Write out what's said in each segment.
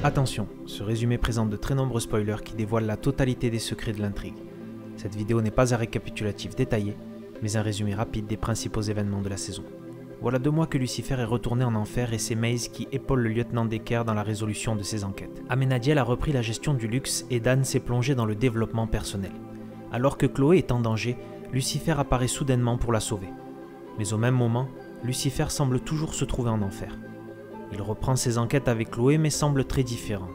Attention, ce résumé présente de très nombreux spoilers qui dévoilent la totalité des secrets de l'intrigue. Cette vidéo n'est pas un récapitulatif détaillé, mais un résumé rapide des principaux événements de la saison. Voilà 2 mois que Lucifer est retourné en enfer et c'est Maze qui épaule le lieutenant Decker dans la résolution de ses enquêtes. Amenadiel a repris la gestion du luxe et Dan s'est plongé dans le développement personnel. Alors que Chloé est en danger, Lucifer apparaît soudainement pour la sauver. Mais au même moment, Lucifer semble toujours se trouver en enfer. Il reprend ses enquêtes avec Chloé mais semble très différent.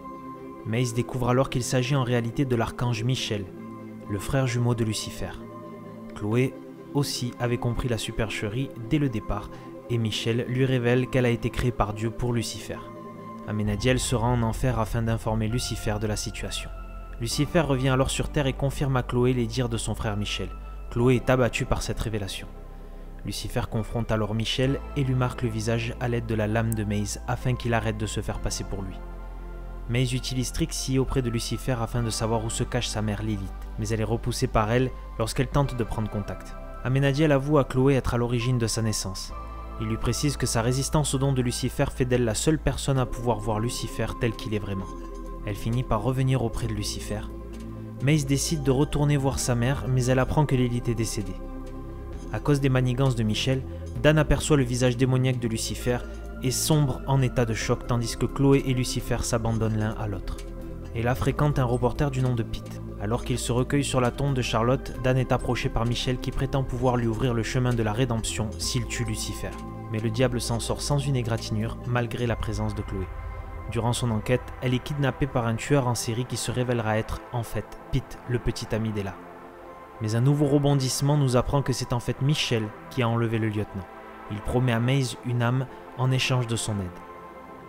Maze découvre alors qu'il s'agit en réalité de l'archange Michel, le frère jumeau de Lucifer. Chloé aussi avait compris la supercherie dès le départ et Michel lui révèle qu'elle a été créée par Dieu pour Lucifer. Amenadiel se rend en enfer afin d'informer Lucifer de la situation. Lucifer revient alors sur Terre et confirme à Chloé les dires de son frère Michel. Chloé est abattue par cette révélation. Lucifer confronte alors Michel et lui marque le visage à l'aide de la lame de Maze afin qu'il arrête de se faire passer pour lui. Maze utilise Trixie auprès de Lucifer afin de savoir où se cache sa mère Lilith, mais elle est repoussée par elle lorsqu'elle tente de prendre contact. Amenadiel avoue à Chloé être à l'origine de sa naissance. Il lui précise que sa résistance au don de Lucifer fait d'elle la seule personne à pouvoir voir Lucifer tel qu'il est vraiment. Elle finit par revenir auprès de Lucifer. Maze décide de retourner voir sa mère, mais elle apprend que Lilith est décédée. À cause des manigances de Michel, Dan aperçoit le visage démoniaque de Lucifer et sombre en état de choc tandis que Chloé et Lucifer s'abandonnent l'un à l'autre. Et là fréquente un reporter du nom de Pete. Alors qu'il se recueille sur la tombe de Charlotte, Dan est approché par Michel qui prétend pouvoir lui ouvrir le chemin de la rédemption s'il tue Lucifer. Mais le diable s'en sort sans une égratignure malgré la présence de Chloé. Durant son enquête, elle est kidnappée par un tueur en série qui se révélera être, en fait, Pete, le petit ami d'Ella. Mais un nouveau rebondissement nous apprend que c'est en fait Michel qui a enlevé le lieutenant. Il promet à Maze une âme en échange de son aide.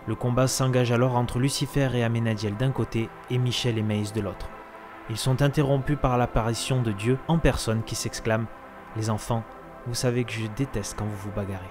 Le combat s'engage alors entre Lucifer et Amenadiel d'un côté et Michel et Maze de l'autre. Ils sont interrompus par l'apparition de Dieu en personne qui s'exclame « Les enfants, vous savez que je déteste quand vous vous bagarrez ».